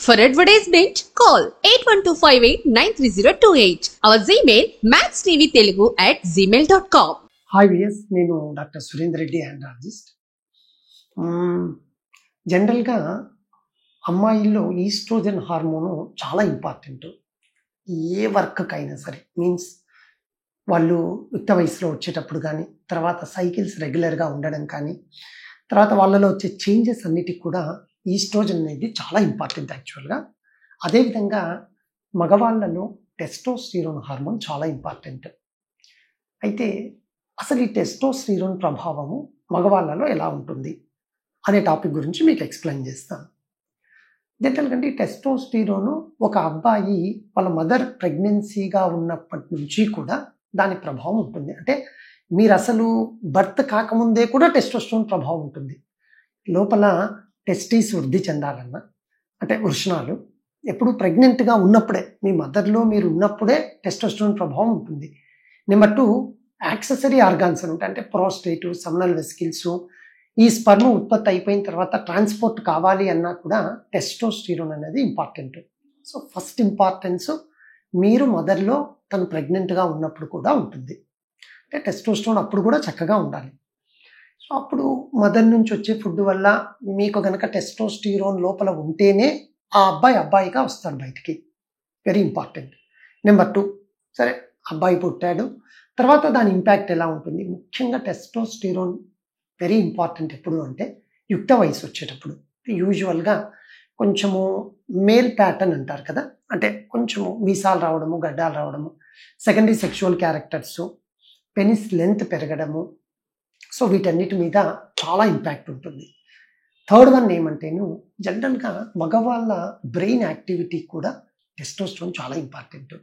For advertisement, call 8125893028. Our Gmail mathstvtelugu@gmail.com. Hi V S, నేను doctor Surender Reddy, andrologist. జనరల్గా అమ్మాయిల్లో estrogen hormone చాలా ఇంపార్టెంట్. ఏ వర్క్కైనా సరే, మీన్స్ వాళ్ళు యుక్త వయసులో వచ్చేటప్పుడు కానీ, తర్వాత సైకిల్స్ రెగ్యులర్గా ఉండడం కానీ, తర్వాత వాళ్ళలో వచ్చే చేంజెస్ అన్నిటికి కూడా ఈస్ట్రోజన్ అనేది చాలా ఇంపార్టెంట్ యాక్చువల్గా. అదేవిధంగా మగవాళ్ళలో టెస్టోస్టిరోన్ హార్మోన్ చాలా ఇంపార్టెంట్. అయితే అసలు ఈ టెస్టోస్టిరోన్ ప్రభావము మగవాళ్ళలో ఎలా ఉంటుంది అనే టాపిక్ గురించి మీకు ఎక్స్ప్లెయిన్ చేస్తాను. జనరల్గా ఈ టెస్టోస్టిరోను ఒక అబ్బాయి వాళ్ళ మదర్ ప్రెగ్నెన్సీగా ఉన్నప్పటి నుంచి కూడా దాని ప్రభావం ఉంటుంది. అంటే మీరు అసలు బర్త్ కాకముందే కూడా టెస్టోస్టిరోన్ ప్రభావం ఉంటుంది. లోపల టెస్టీస్ వృద్ధి చెందాలన్నా, అంటే వృషణాలు ఎప్పుడు ప్రెగ్నెంట్గా ఉన్నప్పుడే, మీ మదర్లో మీరు ఉన్నప్పుడే టెస్టోస్టిరోన్ ప్రభావం ఉంటుంది. నెంబర్ 2, యాక్సెసరీ ఆర్గాన్స్ అని ఉంటాయి. అంటే ప్రోస్టేట్, సమ్నల్ వెసికిల్స్, ఈ స్పర్మ్ ఉత్పత్తి అయిపోయిన తర్వాత ట్రాన్స్పోర్ట్ కావాలి అన్నా కూడా టెస్టోస్టిరోన్ అనేది ఇంపార్టెంట్. సో ఫస్ట్ ఇంపార్టెన్స్ మీరు మదర్లో తను ప్రెగ్నెంట్గా ఉన్నప్పుడు కూడా ఉంటుంది. అంటే టెస్టోస్టిరోన్ అప్పుడు కూడా చక్కగా ఉండాలి. సో అప్పుడు మదర్ నుంచి వచ్చే ఫుడ్ వల్ల మీకు కనుక టెస్టోస్టిరోన్ లోపల ఉంటేనే ఆ అబ్బాయి అబ్బాయిగా వస్తాడు బయటికి. Very important. నెంబర్ 2, సరే అబ్బాయి పుట్టాడు, తర్వాత దాని ఇంపాక్ట్ ఎలా ఉంటుంది? ముఖ్యంగా టెస్టోస్టిరోన్ వెరీ ఇంపార్టెంట్ ఎప్పుడు అంటే యుక్త వయసు వచ్చేటప్పుడు. యూజువల్గా కొంచెము మేల్ ప్యాటర్న్ అంటారు కదా, అంటే కొంచెము మీసాలు రావడము, గడ్డాలు రావడము, secondary sexual characters, penis length పెరగడము, సో వీటన్నిటి మీద చాలా ఇంపాక్ట్ ఉంటుంది. థర్డ్ వన్ ఏమంటేను జనరల్గా మగవాళ్ళ బ్రెయిన్ యాక్టివిటీ కూడా టెస్టోస్టిరోన్ చాలా ఇంపార్టెంట్.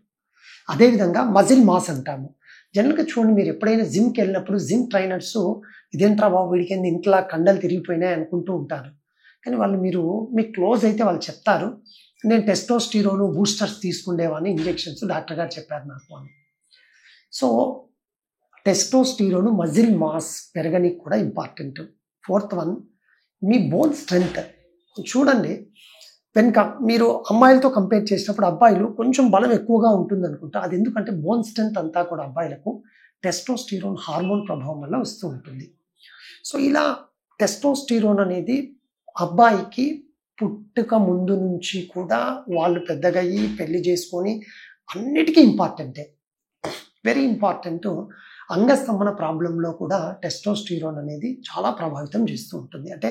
అదేవిధంగా మజిల్ మాస్ అంటాము. జనరల్గా చూడండి, మీరు ఎప్పుడైనా జిమ్కి వెళ్ళినప్పుడు జిమ్ ట్రైనర్స్ ఇదేంట్రా బాబు వీడికి ఇంట్లో కండలు తిరిగిపోయినాయి అనుకుంటూ ఉంటారు. కానీ వాళ్ళు మీకు క్లోజ్ అయితే వాళ్ళు చెప్తారు, నేను టెస్టోస్టిరోన్ బూస్టర్స్ తీసుకుండేవాడిని, ఇంజెక్షన్స్ డాక్టర్ గారు చెప్పారు నాకు అని. సో టెస్టోస్టిరోన్ మజిల్ మాస్ పెరగనికి కూడా ఇంపార్టెంట్. ఫోర్త్ వన్, మీ బోన్ స్ట్రెంగ్త్. చూడండి, వెనుక మీరు అమ్మాయిలతో కంపేర్ చేసినప్పుడు అబ్బాయిలు కొంచెం బలం ఎక్కువగా ఉంటుంది అనుకుంటా. అది ఎందుకంటే బోన్ స్ట్రెంగ్త్ అంతా కూడా అబ్బాయిలకు టెస్టోస్టిరోన్ హార్మోన్ ప్రభావం వల్ల వస్తూ ఉంటుంది. సో ఇలా టెస్టోస్టిరోన్ అనేది అబ్బాయికి పుట్టుక ముందు నుంచి కూడా వాళ్ళు పెద్దగా అయ్యి పెళ్లి చేసుకొని అన్నిటికీ ఇంపార్టెంటే, వెరీ ఇంపార్టెంట్. అంగస్తంభన ప్రాబ్లంలో కూడా టెస్టోస్టిరోన్ అనేది చాలా ప్రభావితం చేస్తూ ఉంటుంది. అంటే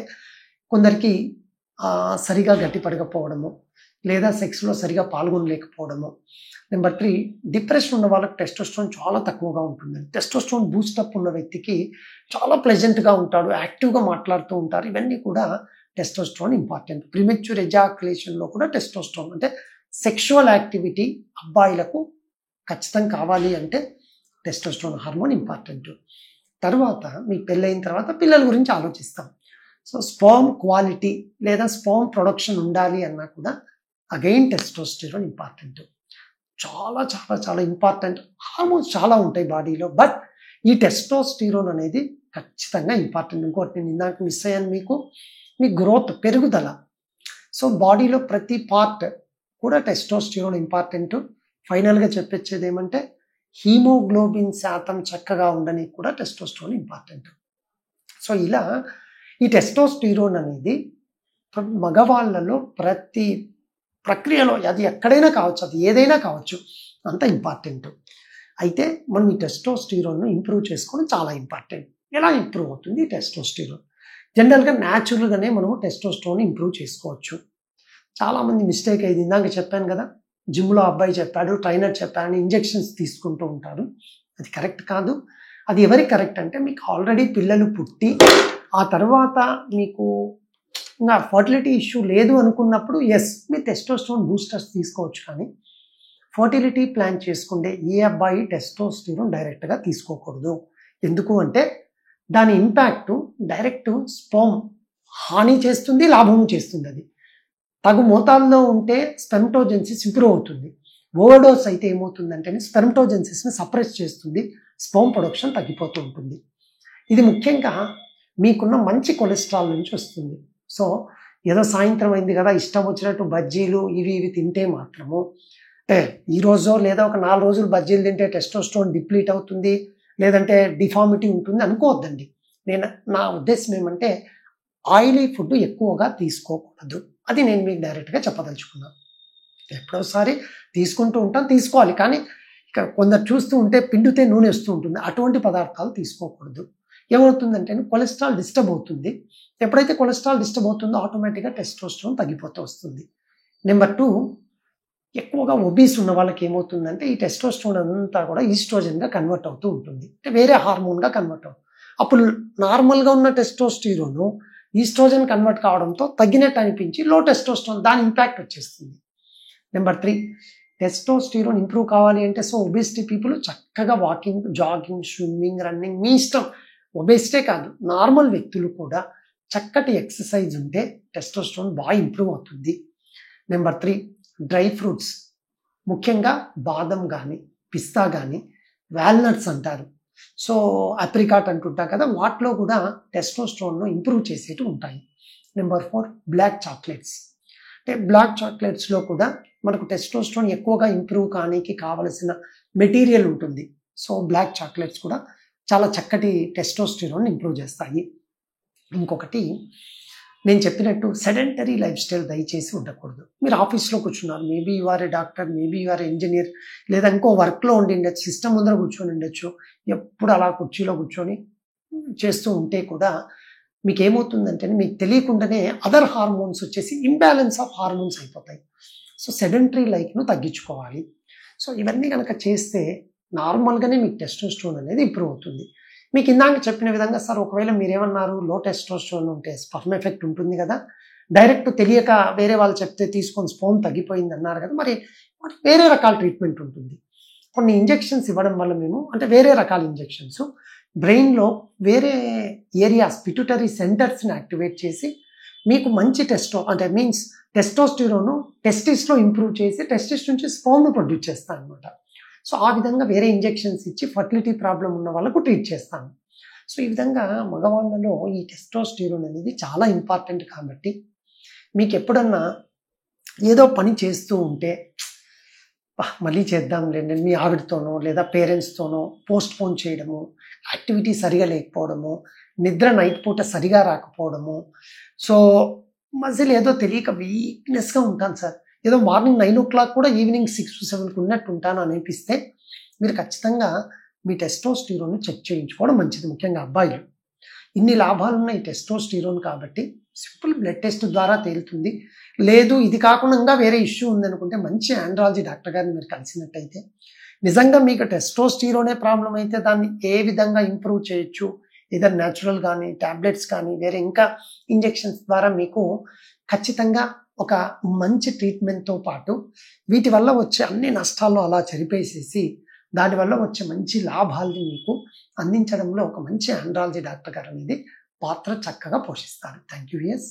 కొందరికి సరిగా గట్టిపడకపోవడము, లేదా సెక్స్లో సరిగా పాల్గొనలేకపోవడము. నెంబర్ 3, డిప్రెషన్ ఉన్న వాళ్ళకి టెస్టోస్టిరోన్ చాలా తక్కువగా ఉంటుంది. టెస్టోస్టిరోన్ బూస్టప్ ఉన్న వ్యక్తికి చాలా ప్లెజెంట్గా ఉంటాడు, యాక్టివ్గా మాట్లాడుతూ ఉంటారు. ఇవన్నీ కూడా టెస్టోస్టిరోన్ ఇంపార్టెంట్. ప్రిమెచ్యూర్ ఎజాక్యులేషన్లో కూడా టెస్టోస్టిరోన్, అంటే సెక్షువల్ యాక్టివిటీ అబ్బాయిలకు ఖచ్చితంగా కావాలి అంటే టెస్టోస్టిరోన్ హార్మోన్ ఇంపార్టెంట్. తర్వాత మీ పెళ్ళైన తర్వాత పిల్లల గురించి ఆలోచిస్తాం. సో స్పర్మ్ క్వాలిటీ లేదా స్పర్మ్ ప్రొడక్షన్ ఉండాలి అన్నా కూడా అగైన్ టెస్టోస్టిరోన్ ఇంపార్టెంట్. చాలా చాలా చాలా ఇంపార్టెంట్. హార్మోన్స్ చాలా ఉంటాయి బాడీలో, బట్ ఈ టెస్టోస్టిరోన్ అనేది ఖచ్చితంగా ఇంపార్టెంట్. ఇంకోటి నేను ఇందాక మిస్ అయ్యాను మీకు, మీ గ్రోత్, పెరుగుదల. సో బాడీలో ప్రతి పార్ట్ కూడా టెస్టోస్టిరోన్ ఇంపార్టెంట్. ఫైనల్గా చెప్పొచ్చేది ఏమంటే హీమోగ్లోబిన్ శాతం చక్కగా ఉండడానికి కూడా టెస్టోస్టిరోన్ ఇంపార్టెంట్. సో ఇలా ఈ టెస్టోస్టిరోన్ అనేది మగవాళ్ళలో ప్రతి ప్రక్రియలో, అది ఎక్కడైనా కావచ్చు, అది ఏదైనా కావచ్చు, అంత ఇంపార్టెంట్. అయితే మనం ఈ టెస్టోస్టిరోన్ను ఇంప్రూవ్ చేసుకోవడం చాలా ఇంపార్టెంట్. ఎలా ఇంప్రూవ్ అవుతుంది ఈ టెస్టోస్టిరోన్? జనరల్గా న్యాచురల్గానే మనము టెస్టోస్టిరోన్ ఇంప్రూవ్ చేసుకోవచ్చు. చాలామంది మిస్టేక్ అయ్యింది, ఇందాక చెప్పాను కదా, జిమ్లో అబ్బాయి చెప్పాడు, ట్రైనర్ చెప్పాడని ఇంజెక్షన్స్ తీసుకుంటూ ఉంటారు. అది కరెక్ట్ కాదు. అది ఎవరికి కరెక్ట్ అంటే మీకు ఆల్రెడీ పిల్లలు పుట్టి ఆ తర్వాత మీకు ఇంకా ఫర్టిలిటీ ఇష్యూ లేదు అనుకున్నప్పుడు ఎస్, మీరు టెస్టోస్టిరోన్ బూస్టర్స్ తీసుకోవచ్చు. కానీ ఫర్టిలిటీ ప్లాన్ చేసుకుంటే ఏ అబ్బాయి టెస్టోస్టిరోన్ డైరెక్ట్గా తీసుకోకూడదు. ఎందుకు అంటే దాని ఇంపాక్ట్ డైరెక్ట్ స్పర్మ్ హాని చేస్తుంది, లాభము చేస్తుంది. అది తగు మోతాదులో ఉంటే స్పెర్మటోజెన్సిస్ ఇంప్రూవ్ అవుతుంది. ఓవర్డోస్ అయితే ఏమవుతుందంటే స్పెర్మటోజెన్సిస్ని సప్రెస్ చేస్తుంది, స్పర్మ్ ప్రొడక్షన్ తగ్గిపోతూ ఉంటుంది. ఇది ముఖ్యంగా మీకున్న మంచి కొలెస్ట్రాల్ నుంచి వస్తుంది. సో ఏదో సాయంత్రం అయింది కదా ఇష్టం వచ్చినట్టు బజ్జీలు ఇవి తింటే మాత్రము ఈ రోజు లేదా ఒక 4 రోజులు బజ్జీలు తింటే టెస్టోస్టెరాన్ డిప్లీట్ అవుతుంది, లేదంటే డిఫార్మిటీ ఉంటుంది అనుకోవద్దండి. నా ఉద్దేశం ఏమంటే ఆయిలీ ఫుడ్ ఎక్కువగా తీసుకోకూడదు. అది నేను మీకు డైరెక్ట్గా చెప్పదలుచుకున్నాను. ఎప్పుడోసారి తీసుకుంటూ ఉంటాం, తీసుకోవాలి. కానీ ఇక కొందరు చూస్తూ ఉంటే పిండితే నూనె వస్తూ ఉంటుంది. అటువంటి పదార్థాలు తీసుకోకూడదు. ఏమవుతుందంటే కొలెస్ట్రాల్ డిస్టర్బ్ అవుతుంది. ఎప్పుడైతే కొలెస్ట్రాల్ డిస్టర్బ్ అవుతుందో ఆటోమేటిక్గా టెస్టోస్టెరాన్ తగ్గిపోతూ వస్తుంది. నెంబర్ 2, ఎక్కువగా ఒబీస్ ఉన్న వాళ్ళకి ఏమవుతుందంటే ఈ టెస్టోస్టెరాన్ అంతా కూడా ఈస్ట్రోజన్గా కన్వర్ట్ అవుతూ ఉంటుంది. అంటే వేరే హార్మోన్గా కన్వర్ట్ అవుతుంది. అప్పుడు నార్మల్గా ఉన్న టెస్టోస్టిరోన్ ఈస్ట్రోజన్ కన్వర్ట్ కావడంతో తగ్గినట్టు అనిపించి లో టెస్టోస్టెరాన్ దాని ఇంపాక్ట్ వచ్చేస్తుంది. నెంబర్ 3, టెస్టోస్టిరోన్ ఇంప్రూవ్ కావాలి అంటే ఒబేసిటీ పీపుల్ చక్కగా వాకింగ్, జాగింగ్, స్విమ్మింగ్, రన్నింగ్ మీ ఇష్టం. ఒబేసిటీ కాదు, నార్మల్ వ్యక్తులు కూడా చక్కటి ఎక్సర్సైజ్ ఉంటే టెస్టోస్టెరాన్ బాగా ఇంప్రూవ్ అవుతుంది. నెంబర్ 3, డ్రై ఫ్రూట్స్, ముఖ్యంగా బాదం కానీ, పిస్తా కానీ, వాల్నట్స్ అంటారు. సో అప్రికాట్ అంటుంటాం కదా, వాటిలో కూడా టెస్టోస్టెరాన్ను ఇంప్రూవ్ చేసేవి ఉంటాయి. Number 4, black chocolates. అంటే బ్లాక్ చాక్లెట్స్లో కూడా మనకు టెస్టోస్టెరాన్ ఎక్కువగా ఇంప్రూవ్ కానీకి కావలసిన మెటీరియల్ ఉంటుంది. సో బ్లాక్ చాక్లెట్స్ కూడా చాలా చక్కటి టెస్టోస్టెరాన్ ఇంప్రూవ్ చేస్తాయి. ఇంకొకటి నేను చెప్పినట్టు సెడెంటరీ లైఫ్ స్టైల్ దయచేసి ఉండకూడదు. మీరు ఆఫీస్లో కూర్చున్నారు, maybe you are a doctor, maybe you are engineer, లేదా ఇంకో వర్క్లో ఉండి ఉండొచ్చు, సిస్టమ్ ముందర కూర్చొని ఉండొచ్చు. ఎప్పుడు అలా కుర్చీలో కూర్చొని చేస్తూ ఉంటే కూడా మీకు ఏమవుతుందంటే మీకు తెలియకుండానే అదర్ హార్మోన్స్ వచ్చేసి ఇంబ్యాలెన్స్ ఆఫ్ హార్మోన్స్ అయిపోతాయి. సో సెడెంటరీ లైఫ్ను తగ్గించుకోవాలి. సో ఇవన్నీ కనుక చేస్తే నార్మల్గానే మీకు టెస్టోస్టెరాన్ అనేది ఇంప్రూవ్ అవుతుంది. మీకు ఇందాక చెప్పిన విధంగా సార్ ఒకవేళ మీరేమన్నారు లో టెస్టోస్టెరాన్ ఉంటే స్పర్మ్ ఎఫెక్ట్ ఉంటుంది కదా, డైరెక్ట్ తెలియక వేరే వాళ్ళు చెప్తే తీసుకొని స్పర్మ్ తగ్గిపోయింది అన్నారు కదా, మరి వేరే రకాల ట్రీట్మెంట్ ఉంటుంది. కొన్ని ఇంజెక్షన్స్ ఇవ్వడం వల్ల మేము అంటే వేరే రకాల ఇంజెక్షన్స్ బ్రెయిన్లో వేరే ఏరియాస్ పిట్యూటరీ సెంటర్స్ని యాక్టివేట్ చేసి మీకు మంచి టెస్టోస్టిరోన్ టెస్టిస్లో ఇంప్రూవ్ చేసి టెస్టిస్ నుంచి స్పర్మ్ను ప్రొడ్యూస్ చేస్తాను అనమాట. సో ఆ విధంగా వేరే ఇంజెక్షన్స్ ఇచ్చి ఫర్టిలిటీ ప్రాబ్లం ఉన్న వాళ్ళకు ట్రీట్ చేస్తాను. సో ఈ విధంగా మగవాళ్ళలో ఈ టెస్టోస్టిరోన్ అనేది చాలా ఇంపార్టెంట్. కాబట్టి మీకు ఎప్పుడన్నా ఏదో పని చేస్తూ ఉంటే మళ్ళీ చేద్దాంలేండి మీ ఆవిడతోనో లేదా పేరెంట్స్తోనో పోస్ట్పోన్ చేయడము, యాక్టివిటీ సరిగా లేకపోవడము, నిద్ర నైట్ పూట సరిగా రాకపోవడము, సో మజిల్ ఏదో తెలియక వీక్నెస్గా ఉంటాను సార్, ఏదో మార్నింగ్ 9 o'clock కూడా ఈవినింగ్ 6 to 7 ఉన్నట్టు ఉంటాను అనిపిస్తే మీరు ఖచ్చితంగా మీ టెస్టోస్టిరోన్ చెక్ చేయించుకోవడం మంచిది. ముఖ్యంగా అబ్బాయిలు. ఇన్ని లాభాలున్న ఈ టెస్టోస్టిరోన్ కాబట్టి సింపుల్ బ్లడ్ టెస్ట్ ద్వారా తేలుతుంది. లేదు ఇది కాకుండా వేరే ఇష్యూ ఉందనుకుంటే మంచి ఆండ్రాలజీ డాక్టర్ గారిని మీరు కలిసినట్టయితే నిజంగా మీకు టెస్టోస్టిరోనే ప్రాబ్లం అయితే దాన్ని ఏ విధంగా ఇంప్రూవ్ చేయొచ్చు, ఏదైనా న్యాచురల్ కానీ టాబ్లెట్స్ కానీ వేరే ఇంకా ఇంజెక్షన్స్ ద్వారా మీకు ఖచ్చితంగా ఒక మంచి ట్రీట్మెంట్తో పాటు వీటి వల్ల వచ్చే అన్ని నష్టాలను అలా చెరిపేసేసి దానివల్ల వచ్చే మంచి లాభాలని మీకు అందించడంలో ఒక మంచి ఆండ్రాలజీ డాక్టర్ గారు అనేది పాత్ర చక్కగా పోషిస్తారు. Thank you. ఎస్.